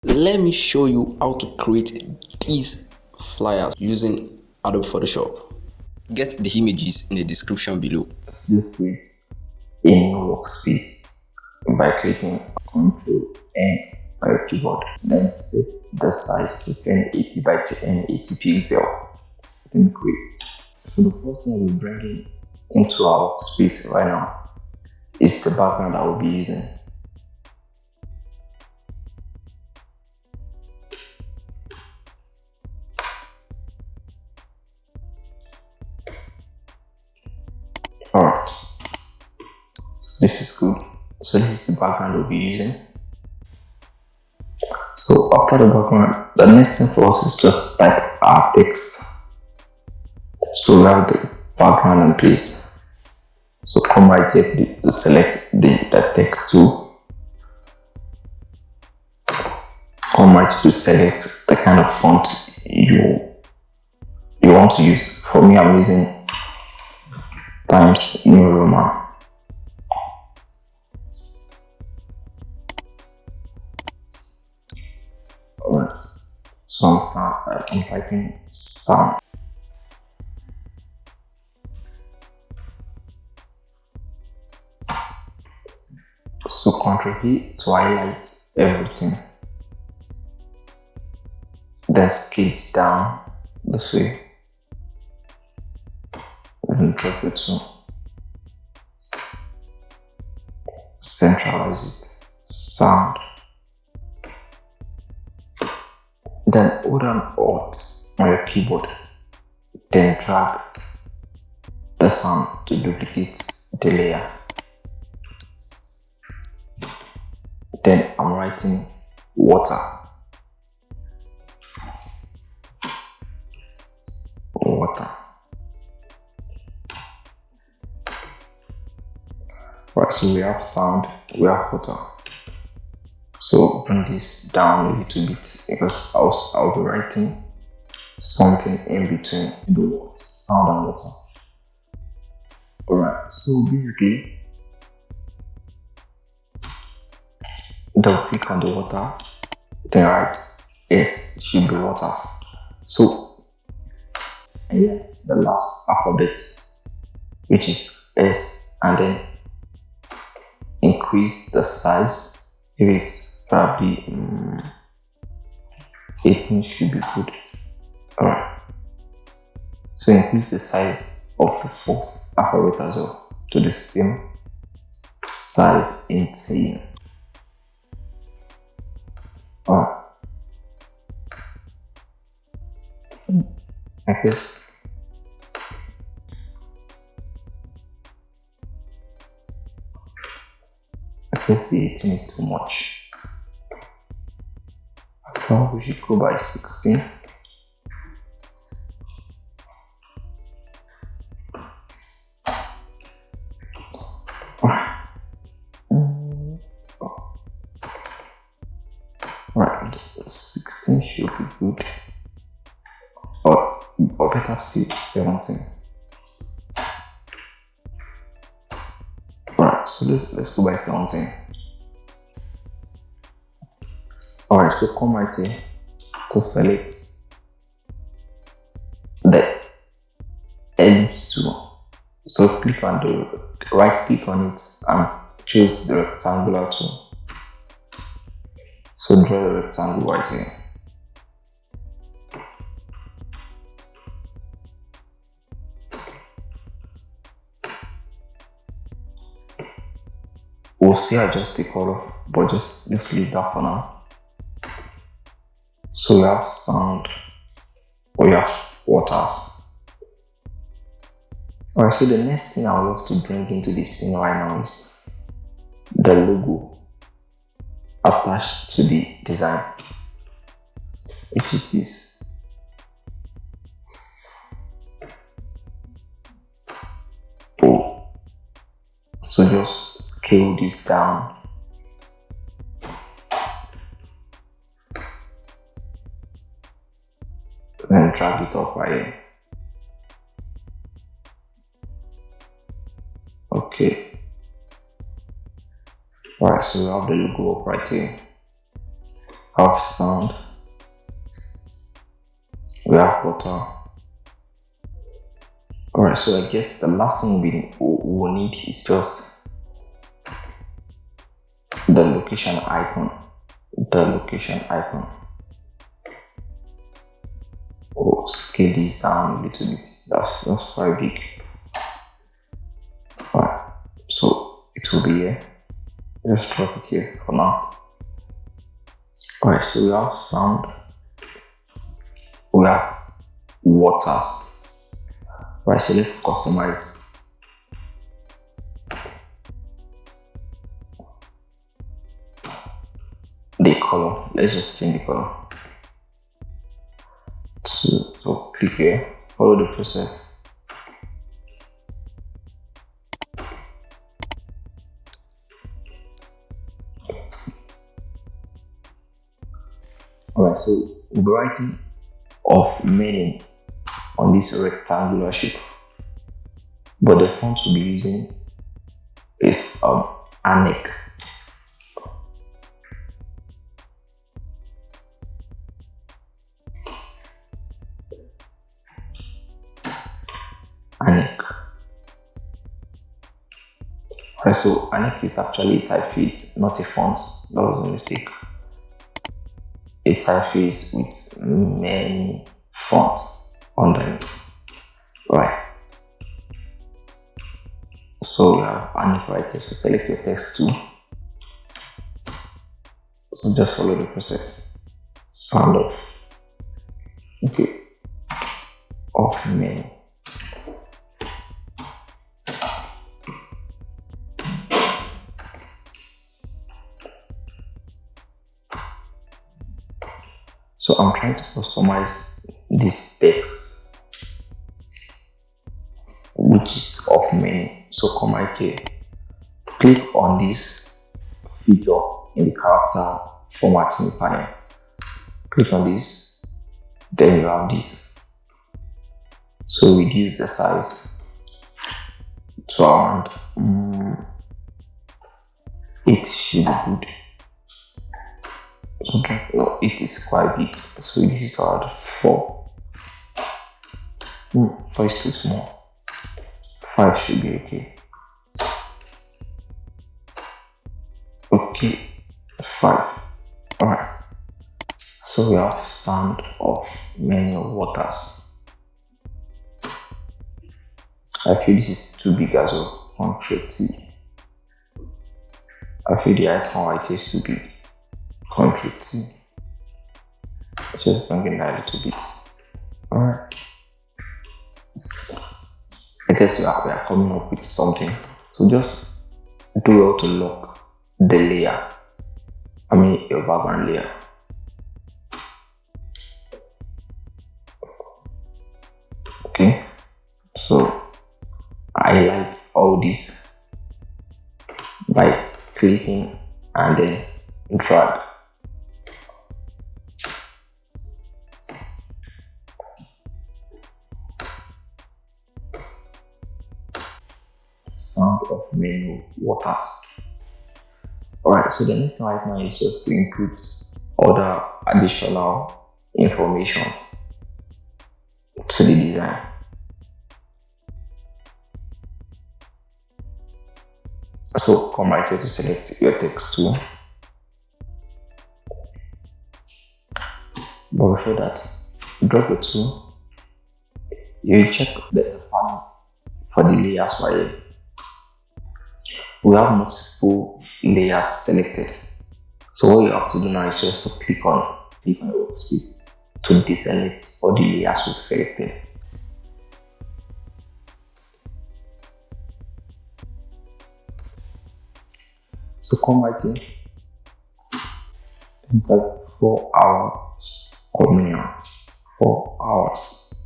Let me show you how to create these flyers using Adobe Photoshop. Get the images in the description below. Just create a new workspace by clicking Ctrl N on your keyboard. Then set the size to 1080 by 1080 pixel. Then create. So the first thing we'll bring into our workspace right now is the background I will be using. Alright, so this is good. So this is the background we'll be using. So after the background, the next thing for us is just type our text. So we have the background in place. So come right here to select the text tool. Come right to select the kind of font you want to use. For me, I'm using Times New Roman. Alright, so I'm typing sound. So Ctrl V to highlight everything. Then scale it down this way. And drop it to centralize it. Sound. Then hold on Alt on your keyboard. Then drag the sound to duplicate the layer. Then I'm writing water. Water. Right, so we have sound, we have water. So bring this down a little bit because I'll be writing something in between the words, sound and water. Alright, so basically, double click on the water, then write S should be waters. So highlight the last alphabet, which is S, and then increase the size. If it's probably 18 should be good. Alright. So increase the size of the first alphabet as well to the same size 18. Alright. I guess the 18 is too much. Well, we should go by 16. Right, 16 should be good. Or better still, 17. Alright, so let's go by 17. Alright, so come right here to select the ellipse tool. So click on the right click on it and choose the rectangular tool. So draw a rectangle right here. We'll still adjust the color, but just leave that for now. So we have sound, we have waters. Alright, so the next thing I would love to bring into the scene right now is the logo attached to the design, which is this. So just scale this down. Then drag it up right here. Okay. Alright, so we have the logo up right here. have sound, we have water. Alright, so I guess the last thing we will need is just the location icon. Oh, scale this down a little bit. That's quite big. Alright, so it will be here. Just drop it here for now. Alright, so we have sound, we have waters. Alright, so let's customize the color. Let's just change the color. So click here, follow the process. Alright, so we'll be writing of meaning on this rectangular shape, but the font we'll be using is Anek. Alright, so Anek is actually a typeface, not a font. That was a mistake. A typeface with many fonts underneath. Right. So we have Anek right here. So select your text tool. So just follow the process. Sound off. Okay. Of many. So I'm trying to customize this text, which is of many. So come right here, click on this feature in the character formatting panel. Click on this, then you have this. So reduce the size to around 8 should be good. Okay, no, it is quite big, so this is around 4. 4 is too small. 5 should be okay. Okay, 5. Alright, so we have sound of many waters. I feel this is too big as well. Ctrl T. I feel the icon right here is too big. Ctrl T. Just bring it down a little bit. Alright. I guess we are coming up with something. So just do well to lock the layer. I mean your background layer. Okay. So I highlight all this by clicking and then drag. Sound of many waters. Alright, so the next thing right now is just to input other additional information to the design. So come right here to select your text tool. But before that, drop your tool. You check the panel for the layers right here. We have multiple layers selected. So what you have to do now is just to click on the workspace to deselect all the layers we've selected. So come right here and type 4 hours communion. 4 hours.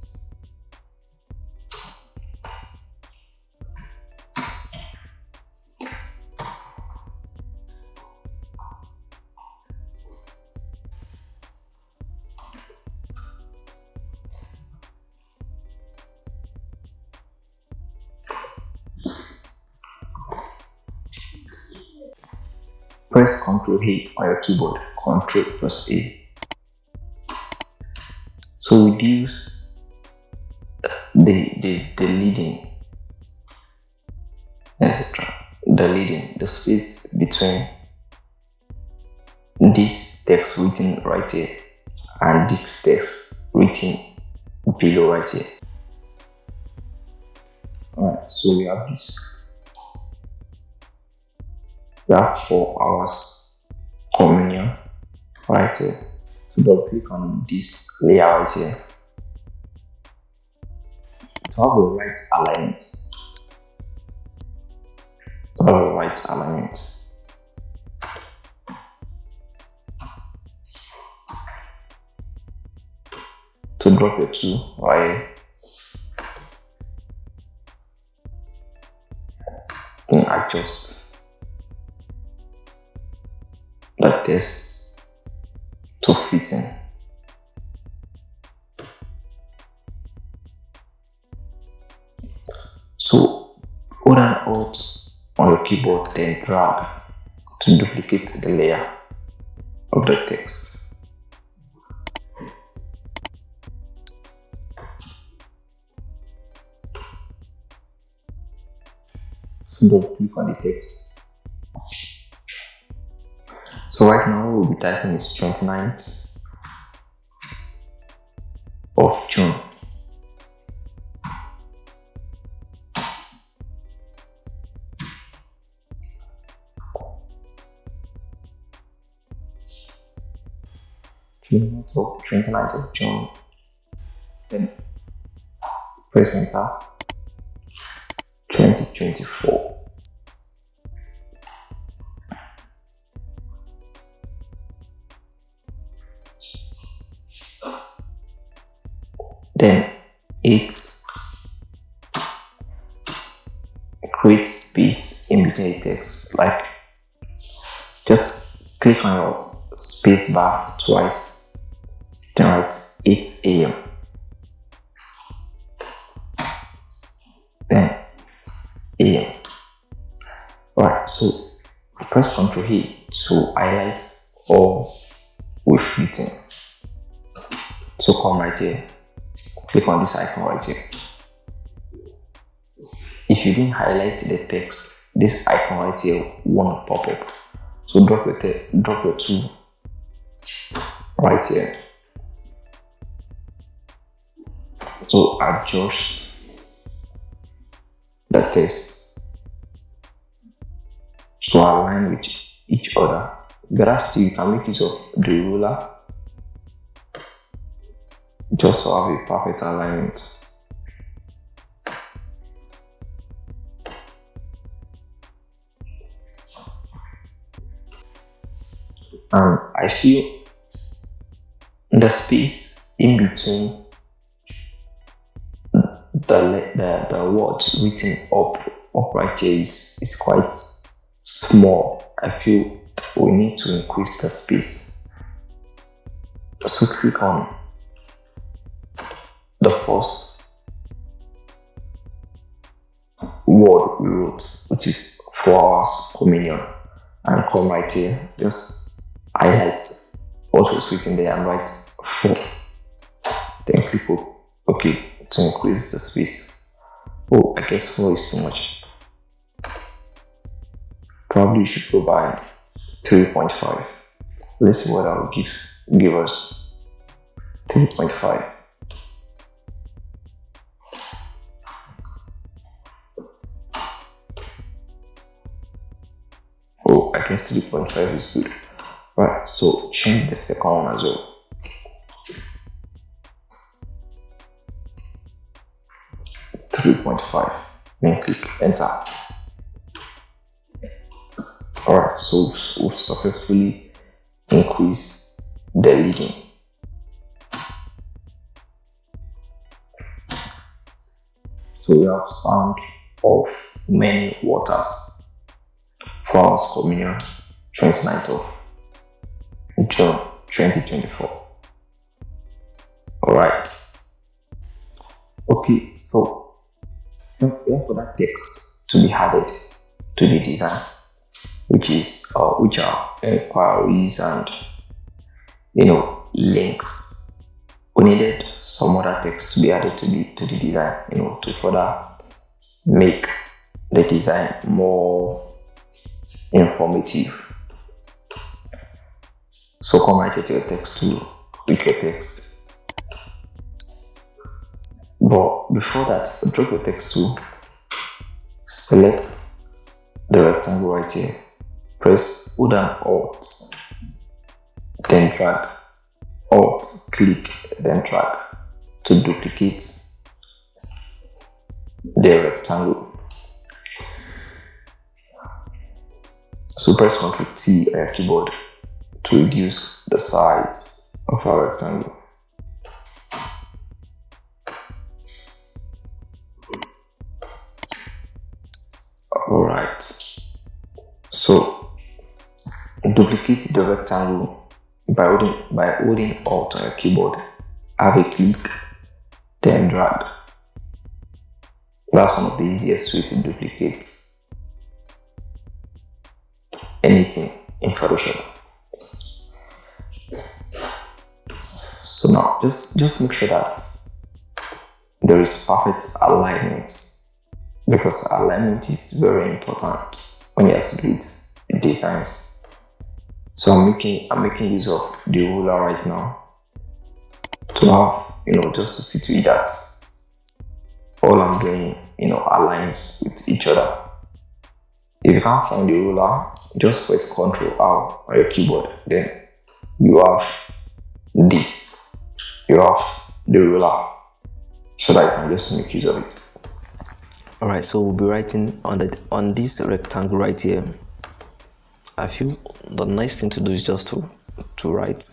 Press Ctrl A on your keyboard, Control plus A. So reduce the leading, etc. The space between this text written right here and this text written below right here. Alright, so we have this. We have 4 hours communion right here. So double click on this layer right here to have the right alignment. To drop your 2 right here. And adjust the text to fit in. So hold down Alt on your keyboard, then drag to duplicate the layer of the text. So double click on the text. So right now we'll be typing is 29th of June. So 29th of June. Then press enter. 2024. Then it's create space in between the text. Like just click on your space bar twice, then write 8 a.m. then a.m. Alright, so press Ctrl A to highlight all with written. So come right here, click on this icon right here. If you didn't highlight the text, this icon right here won't pop up. So drop your 2 right here. So adjust the text to align with each other. But still, you can make use of the ruler just to have a perfect alignment. And I feel the space in between the words written up right here is quite small. I feel we need to increase the space. So click on the first word we wrote, which is 4 hours communion, and come right here, just highlight what was written there and write 4. Then click OK to increase the space. Oh, I guess 4 is too much. Probably you should go by 3.5. Let's see what that will give us. 3.5. Oh, I guess 3.5 is good. Right, so change the second one as well. Then click enter. Alright, so we've successfully increased the leading. So we have sound of many waters. 4 hours communion, 29th of June 2024. Alright. Okay, so for that text to be added to the design, which are inquiries and links. We needed some other text to be added to the design, to further make the design more informative. So come right into your text to click your text. But before that, drop your text tool, select the rectangle right here, press Hold and Alt, then drag, Alt, click, then drag to duplicate the rectangle. So press Ctrl T on your keyboard to reduce the size of our rectangle. Alright, so duplicate the rectangle by holding Alt on your keyboard, have a click, then drag. That's one of the easiest way to duplicate anything in Photoshop. So now just make sure that there is perfect alignment, because alignment is very important when you're doing designs. So I'm making use of the ruler right now to have, just to see to it that all I'm doing, aligns with each other. If you can't find the ruler, just press Ctrl R on your keyboard, then you have this, you have the ruler, so that you can just make use of it. Alright, so we'll be writing on this rectangle right here. I feel the nice thing to do is just to write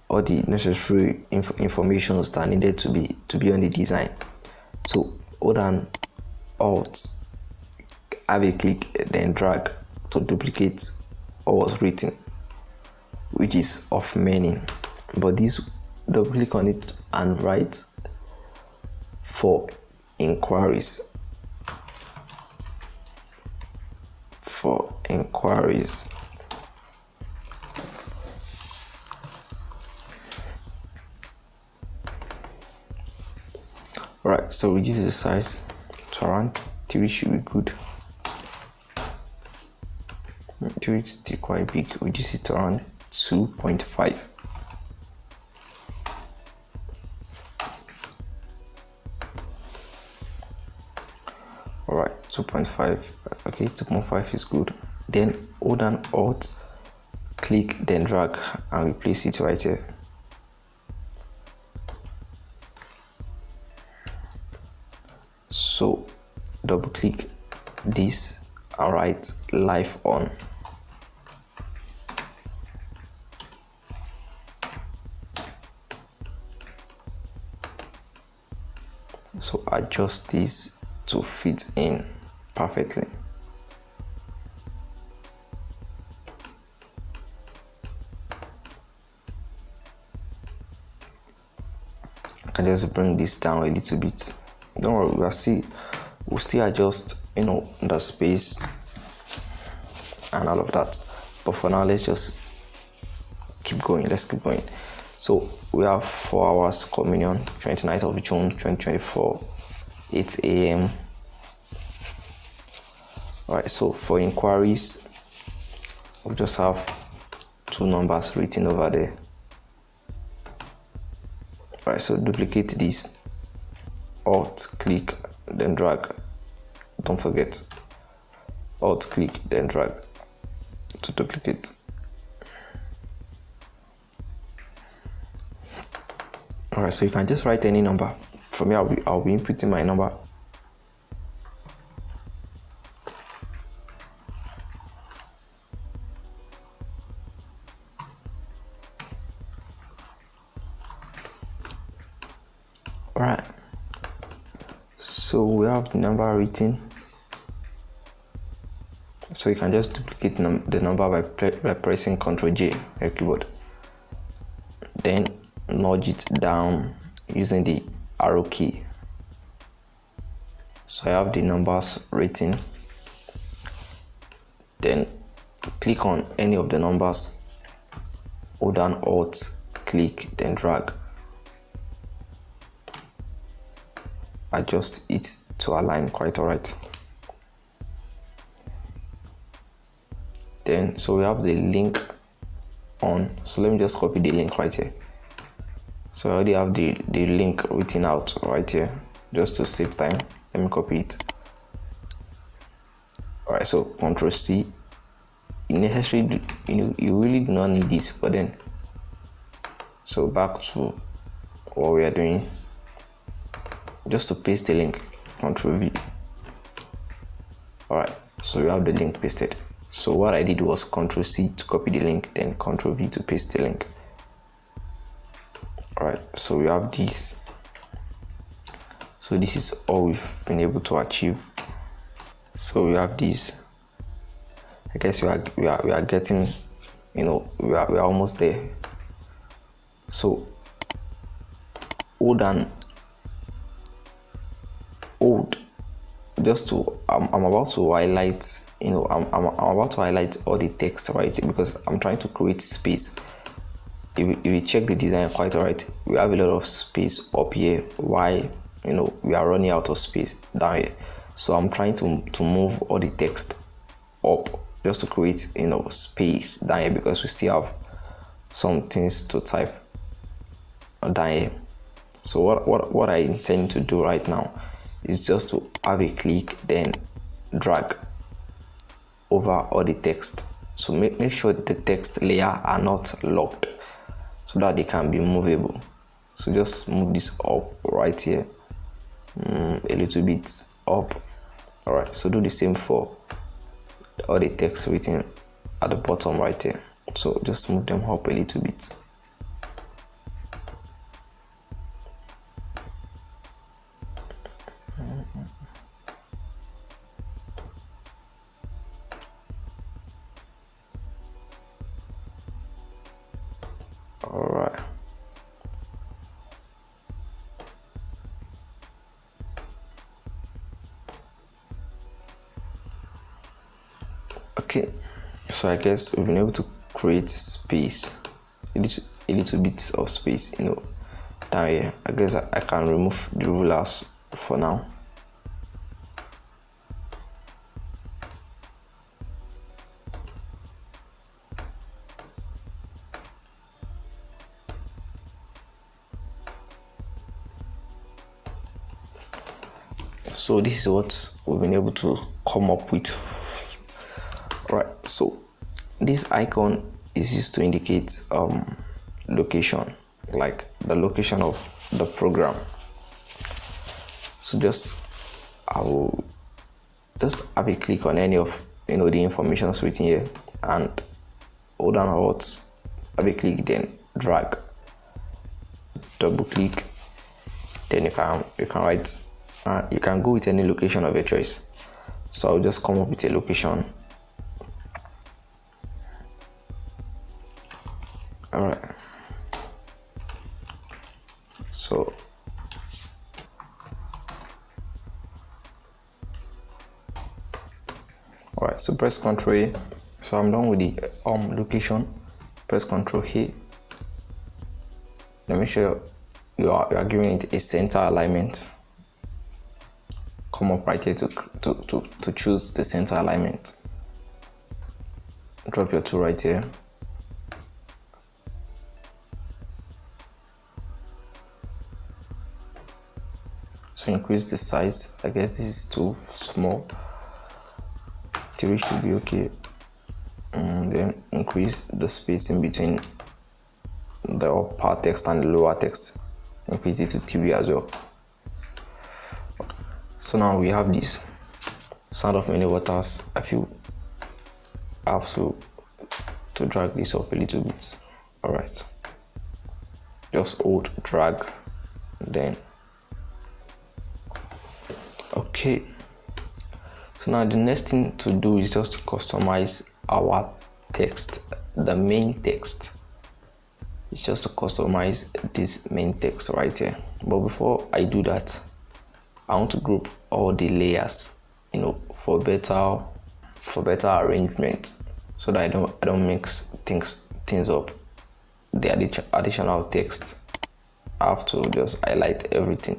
all the necessary informations that needed to be on the design. So hold on Alt, have a click, then drag to duplicate what was written, which is of meaning. But this, double click on it and write for inquiries. For inquiries. Alright, so reduce the size to around 3 should be good. 3 is still quite big. Reduce it to around 2.5. Alright, 2.5. Okay, 2.5 is good. Then hold down Alt, click, then drag and replace it right here. So double click this and write live on. So adjust this to fit in perfectly. I can just bring this down a little bit. Don't worry, we'll still adjust, the space and all of that. But for now, let's just keep going. Let's keep going. So we have 4 hours communion, 29th of June 2024, 8 a.m. Alright, so for inquiries, we'll just have 2 numbers written over there. Alright, so duplicate this, Alt click, then drag. Don't forget, Alt click, then drag to duplicate. Alright, so you can just write any number. For me, I'll be inputting my number. Alright, so we have the number written. So you can just duplicate the number by pressing Ctrl J on your keyboard. Then nudge it down using the arrow key. So I have the numbers written. Then click on any of the numbers hold down Alt, click, then drag. Adjust it to align quite alright. Then so we have the link on, so let me just copy the link right here. So I already have the link written out right here. Just to save time, let me copy it. Alright, so Ctrl C. Necessary, you really do not need this, but then so back to what we are doing. Just to paste the link, Ctrl V. Alright, so you have the link pasted. So what I did was Ctrl C to copy the link, then Ctrl V to paste the link. Alright, so we have this. So this is all we've been able to achieve. So we have this. I guess we are getting, we are almost there. So hold just to I'm about to highlight, I'm about to highlight all the text right, because I'm trying to create space. If you check the design quite alright, we have a lot of space up here. Why? We are running out of space down here. So I'm trying to move all the text up just to create space down here, because we still have some things to type down here. So what I intend to do right now is just to have a click, then drag over all the text. So make sure the text layer are not locked, so that they can be movable. So just move this up right here, a little bit up. Alright, so do the same for all the text written at the bottom right here. So just move them up a little bit. Alright. Okay, so I guess we've been able to create space, a little bit of space, down here. I guess I can remove the rulers for now. So this is what we've been able to come up with. Right, so this icon is used to indicate location, like the location of the program. So I will just have a click on any of the information written here, and hold down Alt, have a click, then drag, double click, then you can write. You can go with any location of your choice. So I'll just come up with a location. Alright, so press Ctrl A. So I'm done with the location. Press Ctrl A. Then make sure you are giving it a center alignment. Come up right here to choose the center alignment. Drop your tool right here. So increase the size. I guess this is too small. 3 should be okay. And then increase the spacing between the upper text and the lower text. Increase it to 3 as well. So now we have this sound of many waters. I feel I have to drag this up a little bit. Alright. Just hold, drag, then okay. So now the next thing to do is just to customize our text, the main text. It's just to customize this main text right here. But before I do that, I want to group all the layers, for better arrangement, so that I don't mix things up. the additional text, I have to just highlight everything,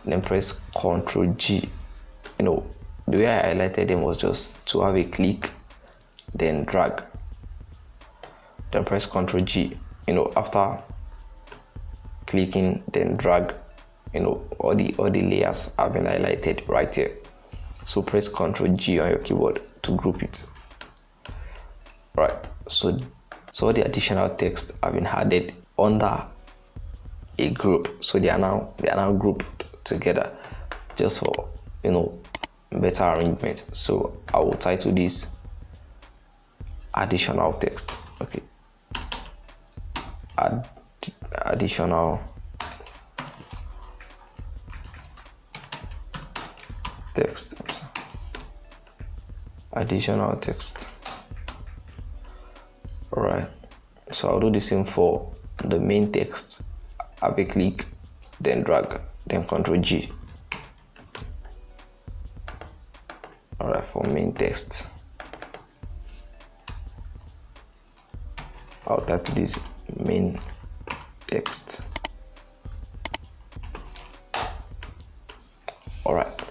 then press Ctrl G. The way I highlighted them was just to have a click, then drag, then press Ctrl G. After clicking, then drag, all the layers have been highlighted right here. So press Ctrl G on your keyboard to group it. Right, so all the additional text have been added under a group, so they are now grouped together just for better arrangement. So I will title this additional text. Okay, additional text. Additional text. Alright, so I'll do the same for the main text. Have a click, then drag, then Ctrl G. Alright, for main text, I'll title this main text. Alright,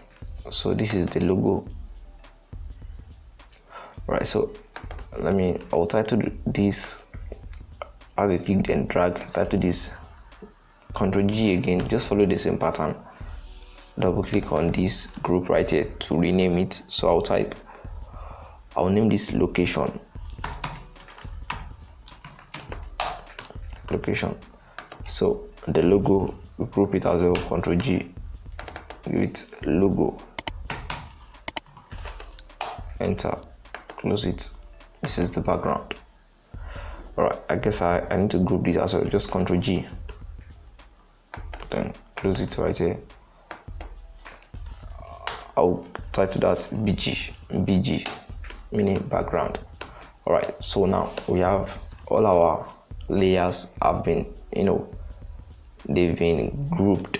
so this is the logo. Alright, so I'll title this, have a click, then drag, title this Ctrl G again, just follow the same pattern. Double click on this group right here to rename it. So I'll name this location. So the logo, we group it as well, Ctrl G, give it logo, enter, close it. This is the background. Alright, I guess I need to group this as well, just Ctrl G, then close it right here. I'll title that BG, meaning background. Alright, so now we have all our layers have been, they've been grouped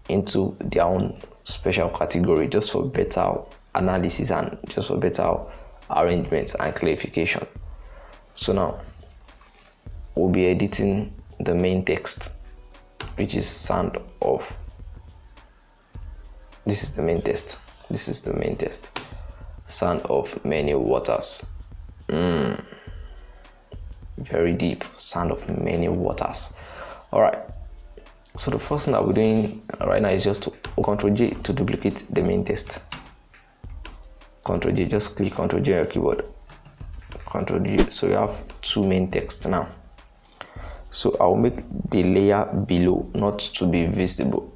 into their own special category just for better analysis and just for better arrangements and clarification. So now we'll be editing the main text, which is sound of. This is the main text. Sound of many waters. Very deep. Sound of many waters. Alright. So the first thing that we're doing right now is just to Ctrl J to duplicate the main text. Ctrl J, just click Ctrl J on your keyboard. Ctrl J. So you have two main text now. So I'll make the layer below not to be visible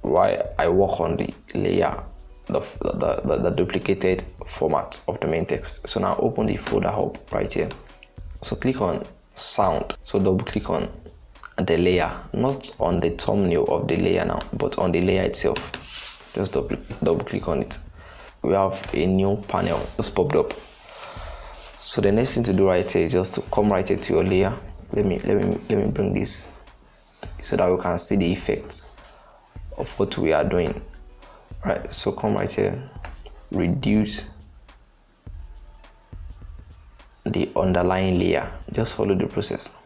while I work on the layer, the duplicated format of the main text. So now open the folder up right here. So click on sound. So double click on the layer, not on the thumbnail of the layer now, but on the layer itself. Just double click on it. We have a new panel just popped up. So the next thing to do right here is just to come right here to your layer. Let me bring this so that we can see the effects of what we are doing. Right, so come right here, reduce the underlying layer. Just follow the process.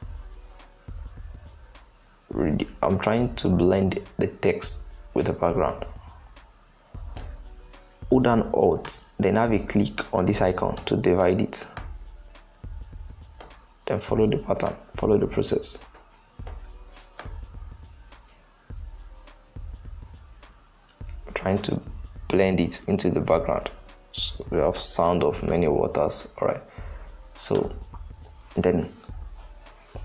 I'm trying to blend the text with the background. Hold down Alt, then have a click on this icon to divide it. Then follow the pattern, follow the process. Trying to blend it into the background. So we have sound of many waters. Alright, so then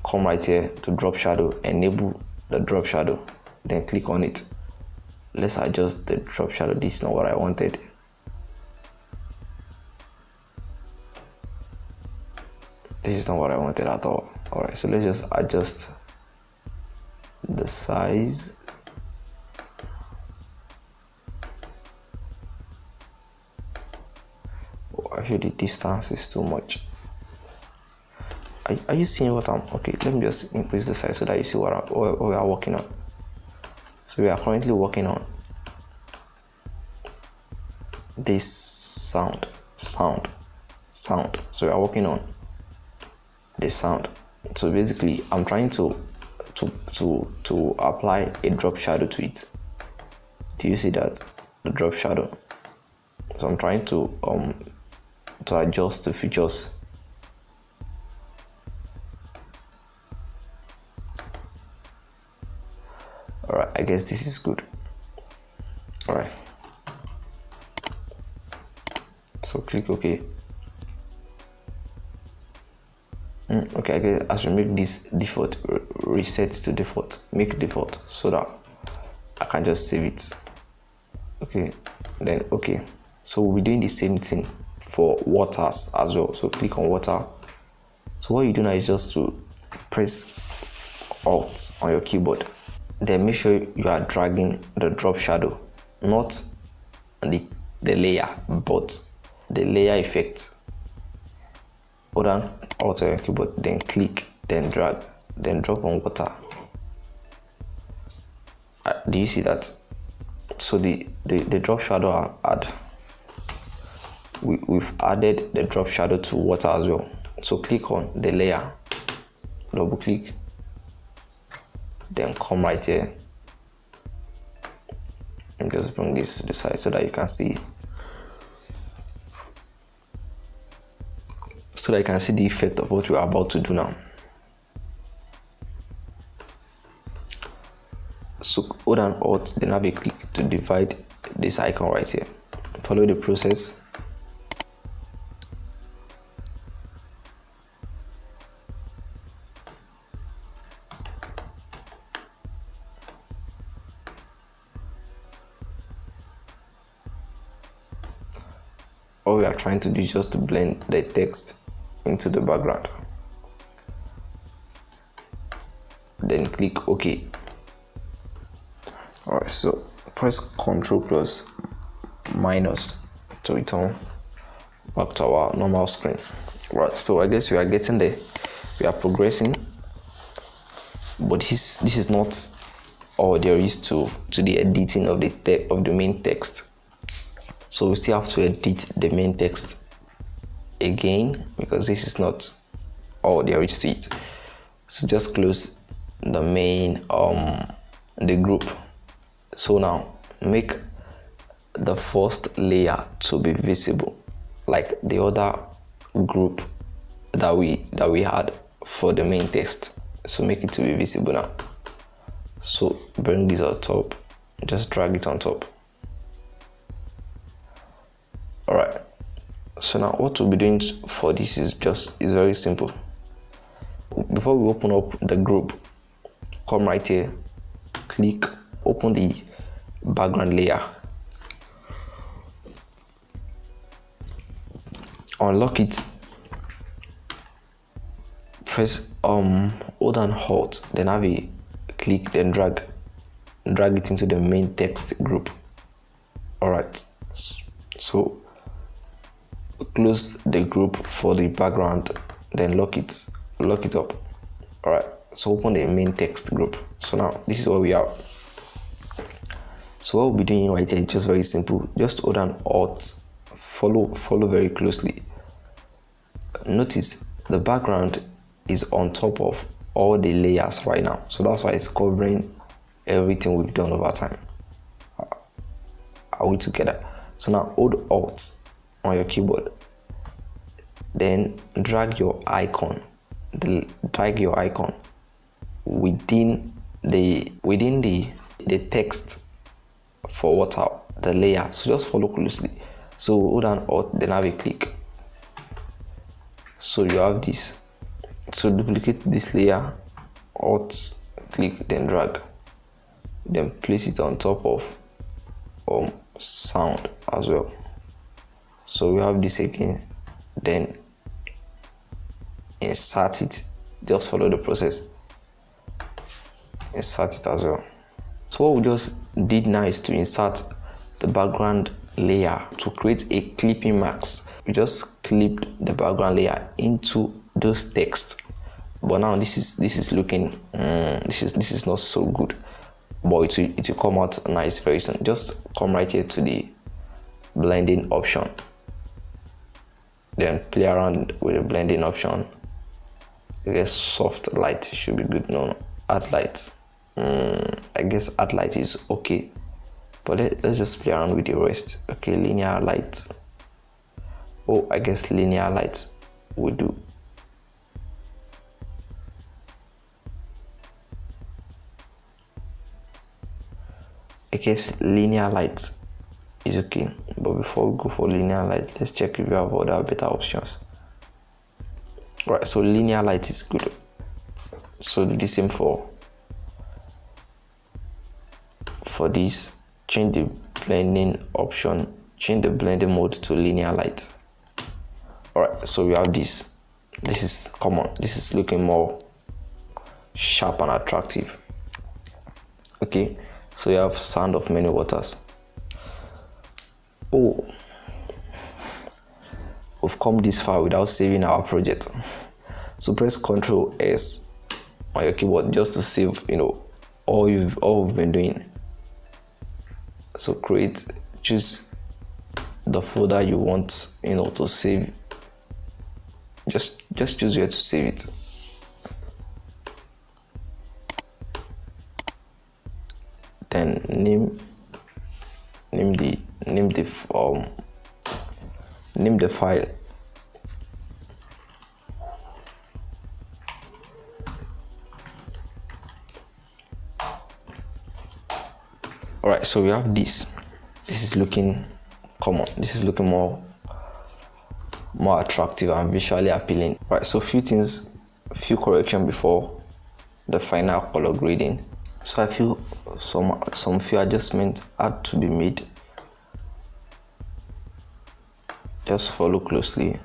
come right here to drop shadow, enable the drop shadow, then click on it. Let's adjust the drop shadow. This is not what I wanted. This is not what I wanted at all. Alright, so let's just adjust the size. I feel the distance is too much. Are you seeing what I'm... Okay, let me just increase the size so that you see what we are working on. So we are currently working on this sound. So we are working on the sound. So basically I'm trying to apply a drop shadow to it. Do you see that? The drop shadow. So I'm trying to adjust the features. Alright, I guess this is good. Alright, so click OK. Okay, I guess I should make this default, reset to default, make default, so that I can just save it. Okay, then okay, so we'll be doing the same thing for waters as well. So click on water. So what you do now is just to press Alt on your keyboard, then make sure you are dragging the drop shadow, not the layer, but the layer effect. Hold on, Alt on your keyboard, then click, then drag, then drop on water. Do you see that? So the drop shadow we've added the drop shadow to water as well. So click on the layer, double click, then come right here and just bring this to the side so that you can see, the effect of what we're about to do now. So hold on Alt, then have a click to divide this icon right here. Follow the process. All we are trying to do is just to blend the text into the background. Then click OK. Alright, so press Ctrl plus minus to return back to our normal screen. Right, so I guess we are getting there. We are progressing, but this is not all there is to the editing of the main text. So we still have to edit the main text again, because this is not all there is to it. So just close the main the group. So now make the first layer to be visible, like the other group that we had for the main text. So make it to be visible now. So bring this on top, just drag it on top. Alright, so now what we'll be doing for this is very simple. Before we open up the group, come right here, click, open the background layer, unlock it, press hold and Alt, then have a click, then drag it into the main text group. Alright, so close the group for the background, then lock it up. Alright, so open the main text group. So now this is where we are. So what we'll be doing right here is just very simple. Just hold on Alt, follow very closely. Notice the background is on top of all the layers right now, so that's why it's covering everything we've done over time. Are we together? So now hold Alt on your keyboard, then drag your icon within the text for water, the layer. So just follow closely. So hold on Alt, then have a click. So you have this. So duplicate this layer, Alt, click, then drag, then place it on top of sound as well. So we have this again, then insert it. Just follow the process, insert it as well. So what we just did now is to insert the background layer to create a clipping mask. We just clipped the background layer into those text, but now this is looking this is not so good, but it will come out nice very soon. Just come right here to the blending option, then play around with the blending option, I guess soft light should be good. No, add light. I guess add light is okay, but let's just play around with the rest. Okay, linear light. Oh, I guess linear light will do. I guess linear light is okay, but before we go for linear light, let's check if you have other better options. Right, so linear light is good. So do the same for this. Change the blending option, change the blending mode to linear light. Alright, so we have this. This is common. This is looking more sharp and attractive. Okay, so you have sound of many waters. Oh, we've come this far without saving our project. So press Ctrl S on your keyboard just to save, all we've been doing. So choose the folder you want, to save. Just choose where to save it. Then name the file. Alright, so we have this. This is looking common. This is looking more attractive and visually appealing. Right, so few correction before the final color grading. So I feel some few adjustments had to be made. Just follow closely.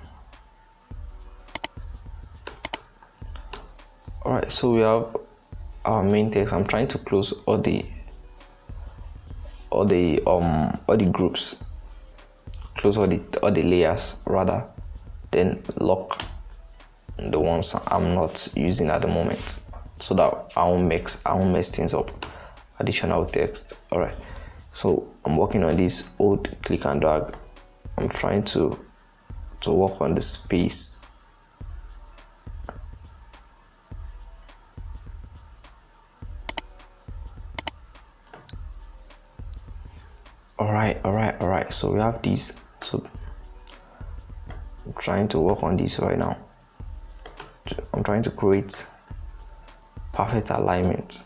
Alright, so we have our main text. I'm trying to close all the groups, close all the layers rather, then lock the ones I'm not using at the moment, so that I won't mess things up. Additional text. Alright, so I'm working on this old click and drag. I'm trying to work on the space. Alright, so we have this. So I'm trying to work on this right now. I'm trying to create perfect alignment.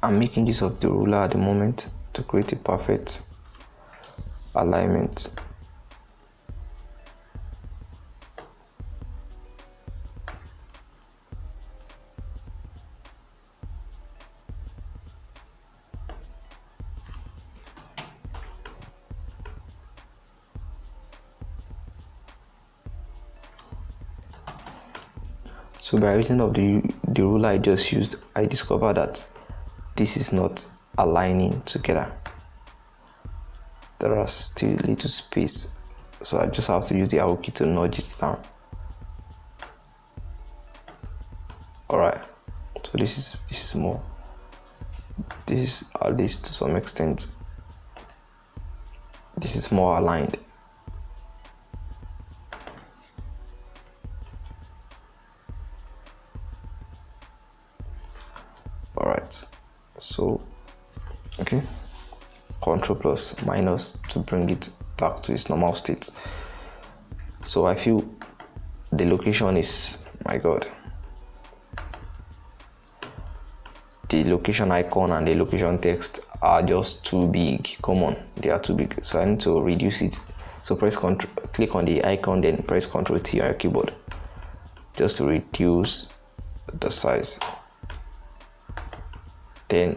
I'm making use of the ruler at the moment to create a perfect alignment. So by reason of the ruler I just used, I discovered that this is not aligning together. There are still little space, so I just have to use the arrow key to nudge it down. Alright, so this is more. This is at least to some extent. This is more aligned. Alright, so okay, Ctrl plus minus to bring it back to its normal state. So I feel the location is, my god, the location icon and the location text are just too big. Come on, they are too big, so I need to reduce it. So click on the icon, then press Ctrl T on your keyboard just to reduce the size. Then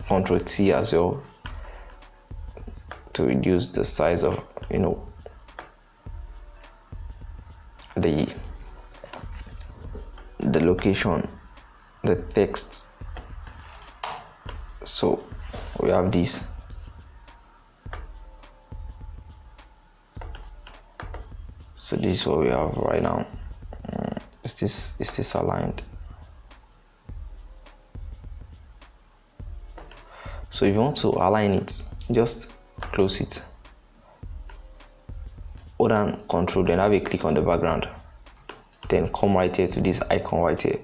Ctrl T as well to reduce the size of the location, the text. So we have this. So this is what we have right now. Is this aligned? So if you want to align it, just close it, hold down Control, then have a click on the background, then come right here to this icon right here,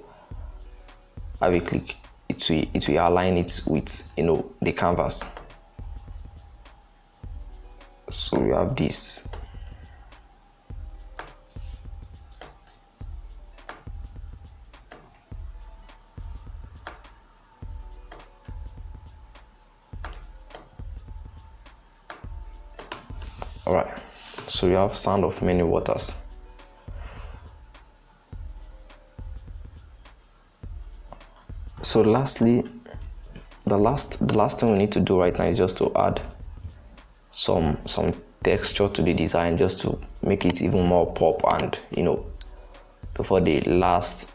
have a click. It will align it with the canvas. So we have this. Alright, so we have sound of many waters. So lastly, the last thing we need to do right now is just to add some texture to the design, just to make it even more pop, and before the last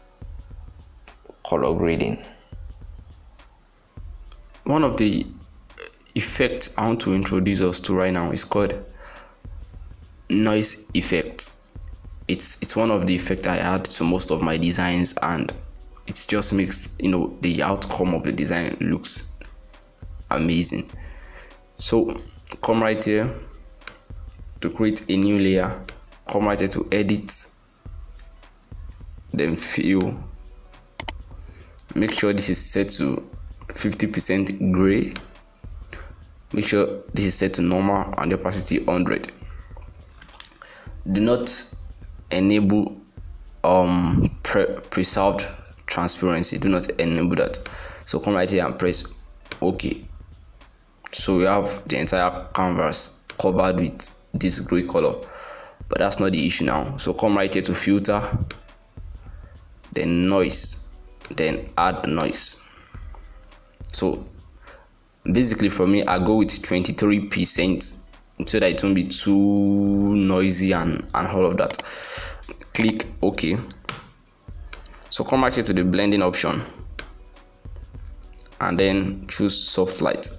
color grading. One of the effects I want to introduce us to right now is called noise effect. It's one of the effects I add to most of my designs, and it just makes the outcome of the design looks amazing. So come right here to create a new layer, come right here to edit, then fill. Make sure this is set to 50% gray. Make sure this is set to normal and the opacity 100. Do not enable preserved transparency. Do not enable that. So come right here and press OK. So we have the entire canvas covered with this gray color, but that's not the issue now. So come right here to filter, then noise, then add noise. So basically for me, I go with 23% so that it won't be too noisy and all of that. Click OK. So come right here to the blending option and then choose soft light.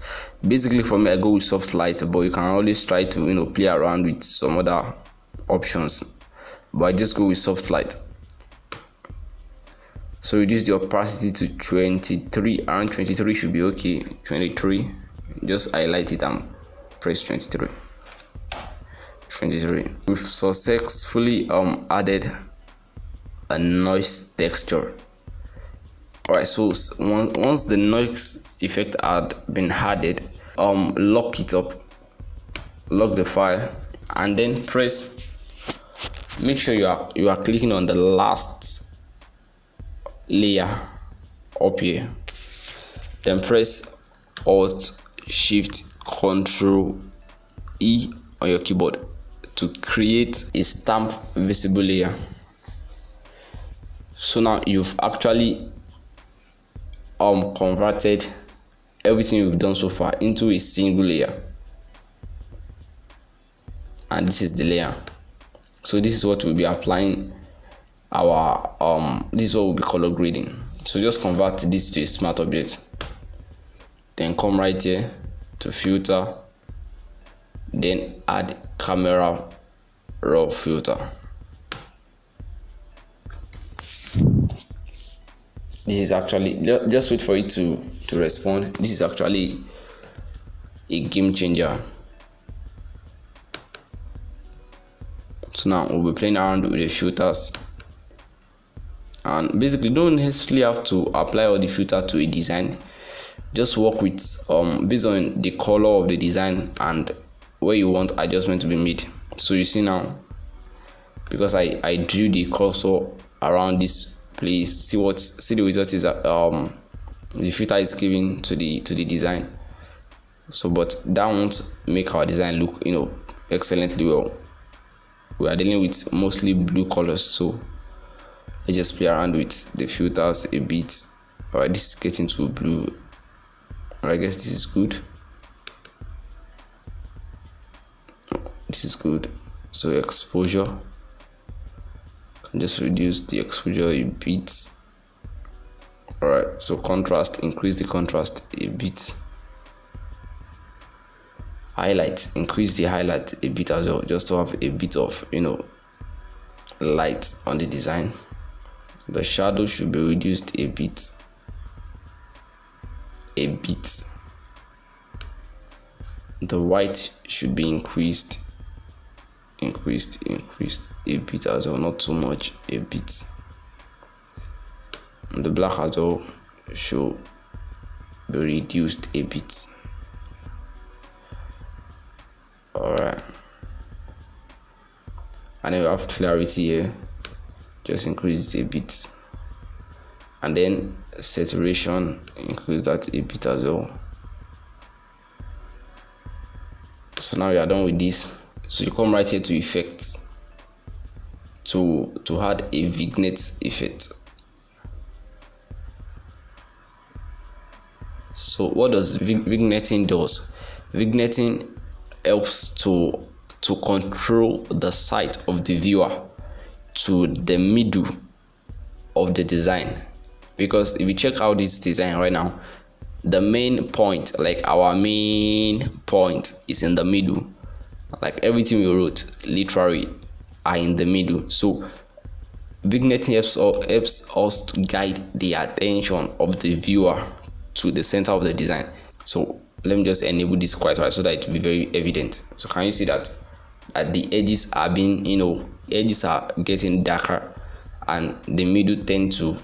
Basically for me, I go with soft light, but you can always try to play around with some other options, but I just go with soft light. So reduce the opacity to 23. Around 23 should be okay. 23, just highlight it and press 23. We've successfully added a noise texture. Alright, so once the noise effect had been added, lock it up, lock the file, and then make sure you are clicking on the last layer up here, then press Alt Shift Control E on your keyboard to create a stamp visible layer. So now you've actually converted everything you've done so far into a single layer, and this is the layer. So this is what we'll be applying our this is what we'll be color grading. So just convert this to a smart object, then come right here to filter, then add camera raw filter. This is actually, just wait for it to respond. This is actually a game changer. So now we'll be playing around with the filters, and basically don't necessarily have to apply all the filter to a design. Just work with based on the color of the design and where you want adjustment to be made. So you see now, because I drew the cursor around this place, see the result is that the filter is given to the design. So but that won't make our design look excellently well. We are dealing with mostly blue colors, so I just play around with the filters a bit. Alright, this is getting to blue. I guess this is good. This is good. So exposure, can just reduce the exposure a bit. Alright, so contrast, increase the contrast a bit. Highlight, increase the highlight a bit as well, just to have a bit of light on the design. The shadow should be reduced a bit. The white should be increased a bit as well, not too much, a bit. And the black as well should be reduced a bit. Alright, and then we have clarity here, just increase it a bit, and then saturation, increase that a bit as well. So now we are done with this. So you come right here to effects to add a vignette effect. So what does vignetting does? Vignetting helps to control the sight of the viewer to the middle of the design, because if you check out this design right now, the main point, like our main point, is in the middle. Like everything we wrote literally are in the middle. So vignetting helps us to guide the attention of the viewer to the center of the design. So let me just enable this quite right so that it will be very evident. So can you see that at the edges are being, edges are getting darker, and the middle tend to,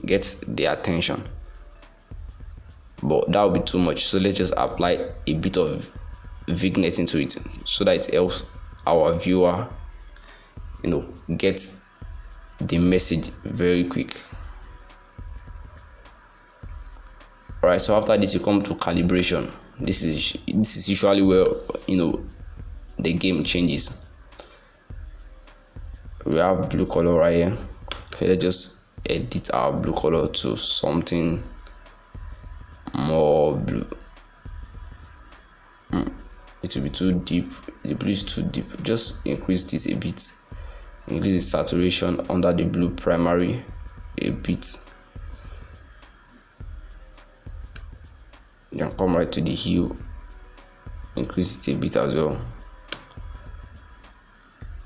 get the attention. But that will be too much, so let's just apply a bit of vignetting to it so that it helps our viewer, get the message very quick. Alright, so after this you come to calibration. This is usually where the game changes. We have blue color right here. Okay, let's just edit our blue color to something more blue. It will be too deep. The blue is too deep. Just increase this a bit. Increase the saturation under the blue primary a bit. Then come right to the hue. Increase it a bit as well.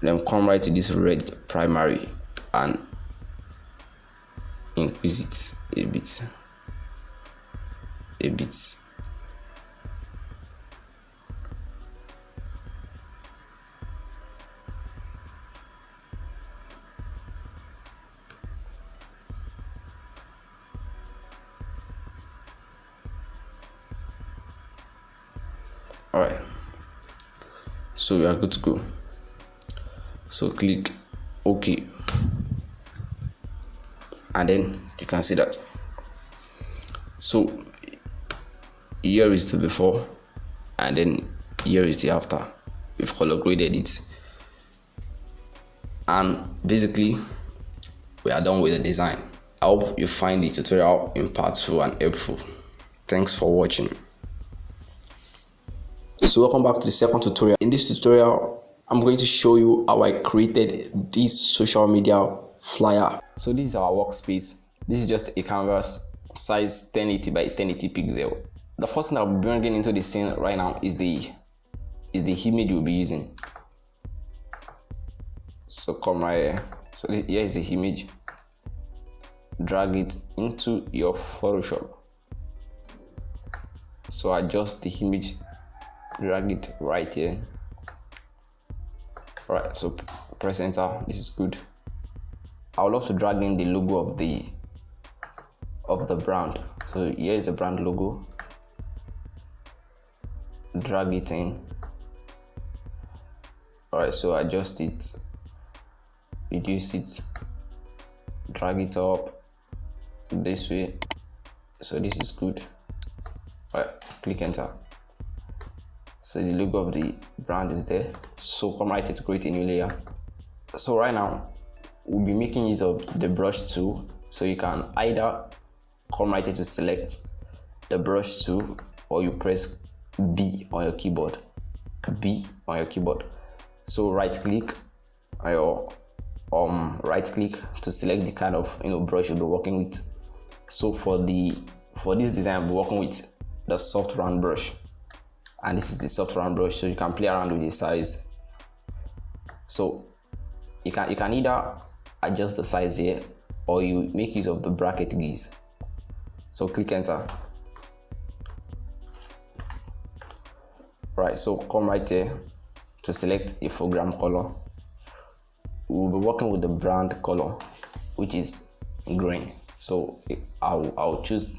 Then come right to this red primary and increase it a bit. Alright, so we are good to go. So click OK, and then you can see that. So here is the before, and then here is the after. We've color graded it, and basically we are done with the design. I hope you find the tutorial impactful and helpful. Thanks for watching. So welcome back to the second tutorial. In this tutorial, I'm going to show you how I created this social media flyer. So this is our workspace. This is just a canvas size 1080 by 1080 pixel. The first thing I'll be bringing into the scene right now is the image we'll be using. So come right here. So here is the image. Drag it into your Photoshop. So adjust the image. Drag it right here. Alright, so press enter. This is good. I would love to drag in the logo of the brand. So here is the brand logo. Drag it in. Alright, so adjust it, reduce it, drag it up this way. So this is good. Alright, click enter. So the logo of the brand is there. So come right here to create a new layer. So right now we'll be making use of the brush tool. So you can either come right here to select the brush tool, or you press B on your keyboard. So right click or right click to select the kind of brush you'll be working with. So for this design, I'll be working with the soft round brush, and this is the soft round brush, so you can play around with the size. So you can either adjust the size here, or you make use of the bracket keys. So click enter. Right, so come right here to select a foreground color. We'll be working with the brand color, which is green. So I'll choose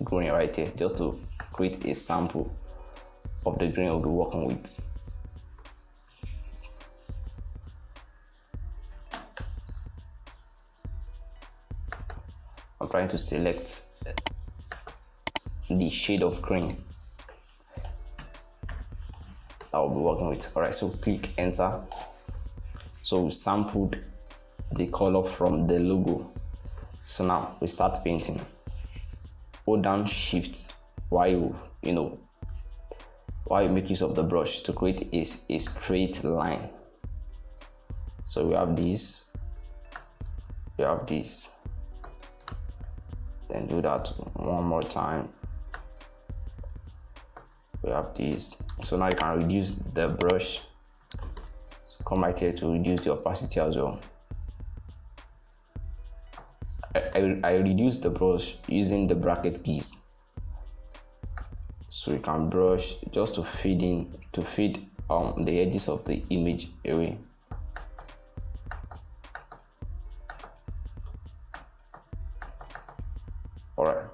green right here just to create a sample of the green we'll be working with. I'm trying to select the shade of green I'll be working with. Alright, so click enter. So we sampled the color from the logo. So now we start painting. Hold down shift while you make use of the brush to create a straight line. So we have this, then do that one more time. We have this. So now you can reduce the brush. So come right here to reduce the opacity as well. I reduce the brush using the bracket keys. So you can brush just to fade the edges of the image away. Alright,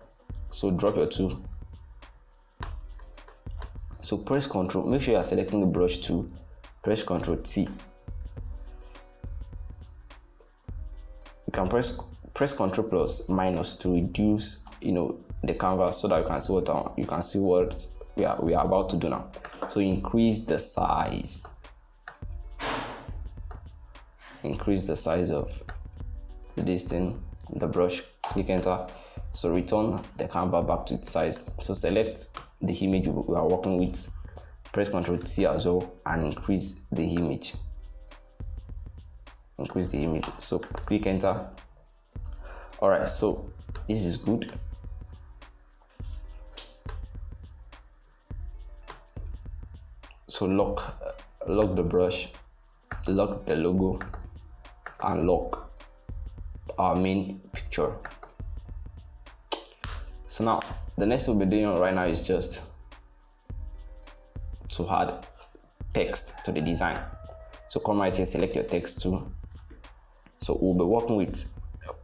so drop your tool. So press Ctrl, make sure you are selecting the brush tool, press Ctrl T. You can press Ctrl plus minus to reduce the canvas so that you can see what we are about to do now. So increase the size of this thing, the brush, click enter. So return the canvas back to its size. So select the image we are working with, press Ctrl T as well, and increase the image. So click enter. Alright, so this is good. So lock the brush, lock the logo, and lock our main picture. So now the next we'll be doing right now is just to add text to the design. So come right here, select your text tool. So we'll be working with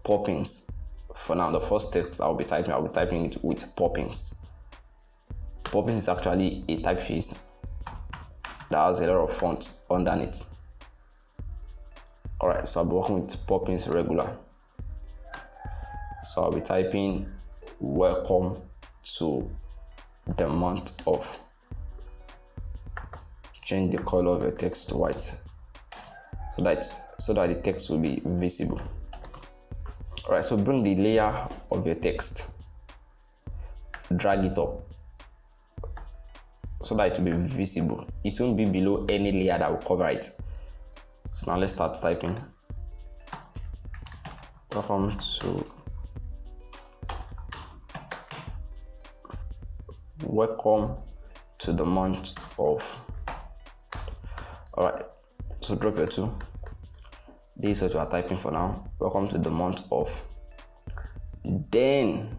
Poppins. For now, the first text I'll be typing it with Poppins. Poppins is actually a typeface that has a lot of font underneath. Alright, so I'll be working with Poppins regular. So I'll be typing welcome to the month of. Change the color of your text to white so that the text will be visible. Alright, so bring the layer of your text, drag it up so that it will be visible. It won't be below any layer that will cover it. So now let's start typing. Welcome to the month of. Alright, so drop your tool. This is what you are typing for now. Welcome to the month of. Then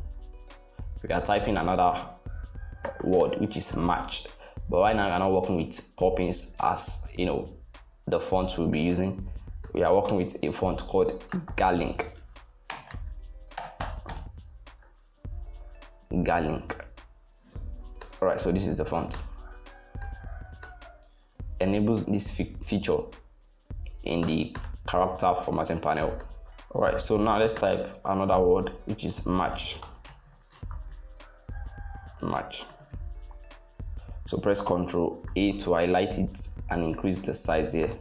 we are typing another word, which is March. But right now we are not working with Poppins as the font we'll be using. We are working with a font called Garlink. Alright, so this is the font. Enables this feature in the character formatting panel. Alright, so now let's type another word, which is March. So press Ctrl A to highlight it and increase the size here.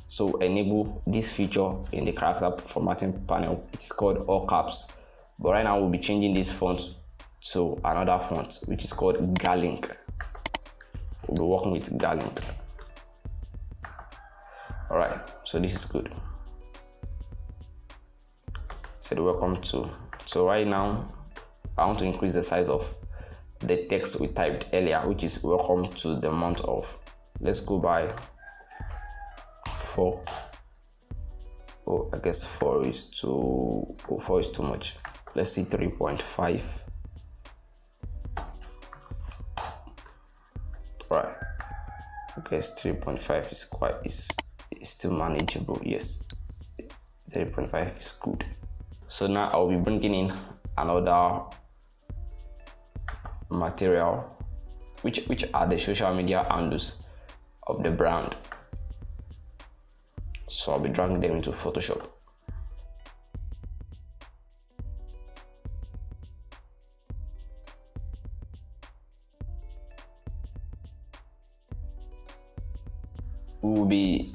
So enable this feature in the character formatting panel. It's called all caps. But right now we'll be changing this font to another font, which is called Garlink. We'll be working with Garlink. Alright, so this is good. Said welcome to. So right now I want to increase the size of the text we typed earlier, which is welcome to the month of. let's go by 4. Oh, I guess 4 is too much. Let's see 3.5. Right, I guess 3.5 is still manageable. Yes, 3.5 is good. So now I'll be bringing in another material, which are the social media handles of the brand. So I'll be dragging them into Photoshop.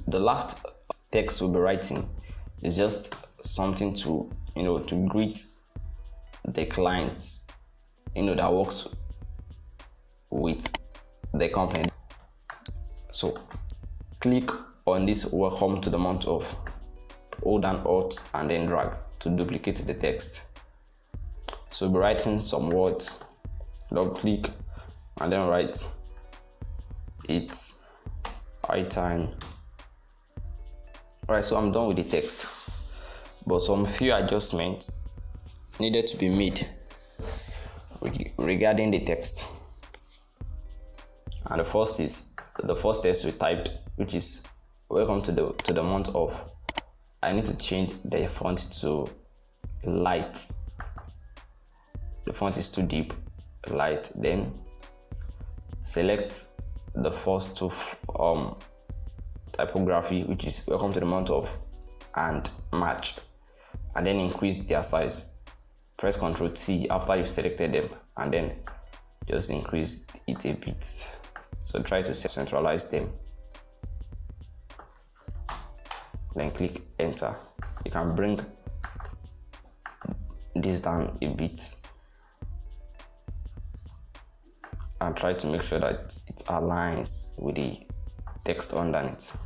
The last text we'll be writing is just something to to greet the clients that works with the company. So click on this welcome to the month of, hold down Alt and then drag to duplicate the text. So we'll be writing some words, double click and then write it's high time. Alright, so I'm done with the text, but some few adjustments needed to be made regarding the text. And the first text we typed, which is welcome to the month of. I need to change the font to light. The font is too deep, light. Then select the first two typography, which is welcome to the month of and match, and then increase their size. Press Ctrl T after you've selected them and then just increase it a bit. So try to centralize them, then click enter. You can bring this down a bit and try to make sure that it aligns with the text underneath.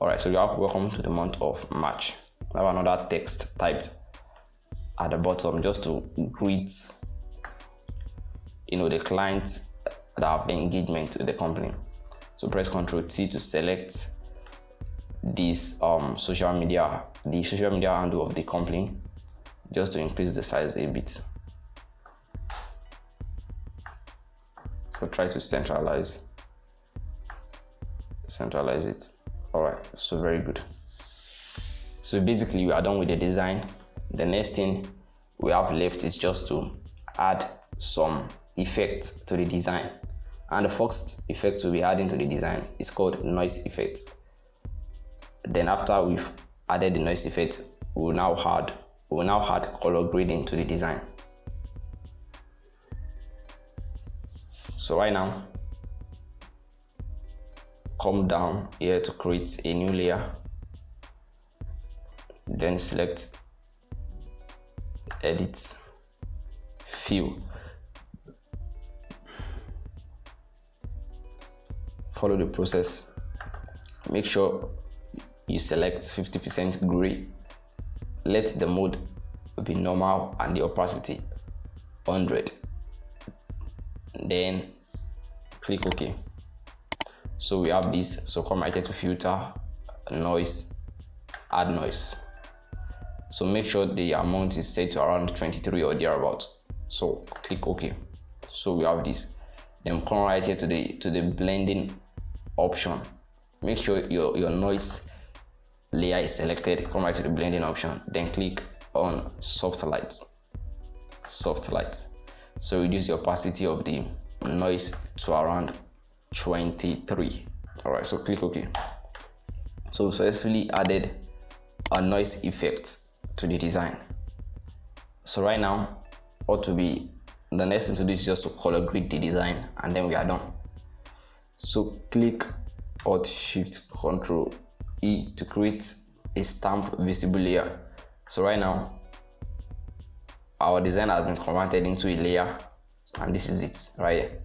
Alright, so you have welcome to the month of March. I have another text typed at the bottom just to greet the clients that have engagement with the company. So press Ctrl T to select this social media handle of the company, just to increase the size a bit. So try to centralize it. Alright, so very good. So basically we are done with the design. The next thing we have left is just to add some effects to the design, and the first effect we'll be adding to the design is called noise effect. Then after we've added the noise effect, we will now add color grading to the design. So right now, come down here to create a new layer, then select edit fill. Follow the process. Make sure you select 50% gray. Let the mode be normal and the opacity 100. Then click OK. So we have this. So come right here to filter, noise, add noise. So make sure the amount is set to around 23 or thereabouts. So click OK. So we have this. Then come right here to the blending option. Make sure your noise layer is selected. Come right to the blending option. Then click on soft light. So reduce the opacity of the noise to around 23. Alright, so click OK. So we successfully added a noise effect to the design. So right now, the next thing to do is just to color grade the design, and then we are done. So click Alt Shift Ctrl E to create a stamp visible layer. So right now, our design has been converted into a layer, and this is it right here.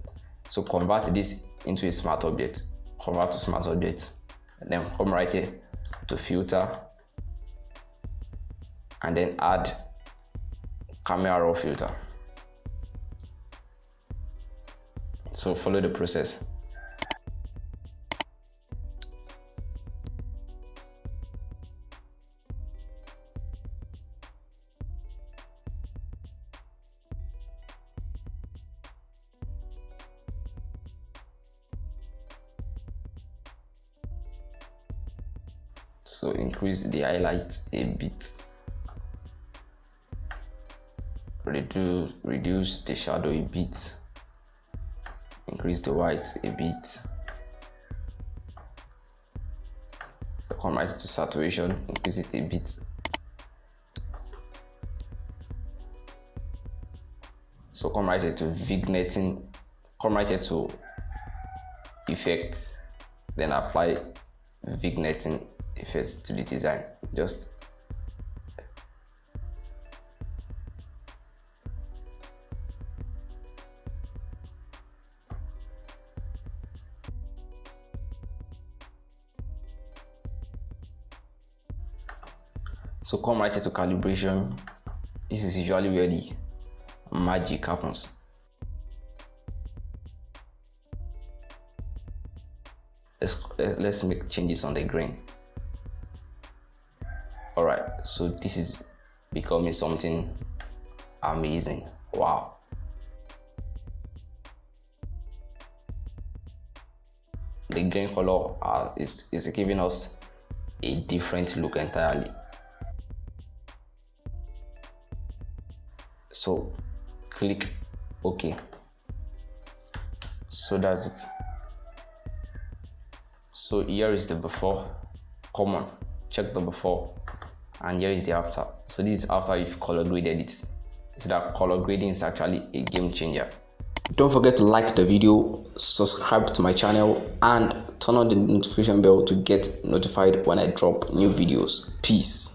So convert this into a smart object. Convert to smart object, and then come right here to filter, and then add camera raw filter. So follow the process. So increase the highlights a bit, reduce the shadow a bit, increase the white a bit. So come right to saturation, increase it a bit. So come right here to vignetting, come right here to effects, then apply vignetting effects to the design. So come right here to calibration. This is usually where the magic happens. Let's make changes on the grain. Alright, so this is becoming something amazing. Wow. The grain color is giving us a different look entirely. So click OK. So that's it. So here is the before. Come on, check the before, and here is the after. So this is after you've color graded it. So that color grading is actually a game changer. Don't forget to like the video, subscribe to my channel, and turn on the notification bell to get notified when I drop new videos. Peace.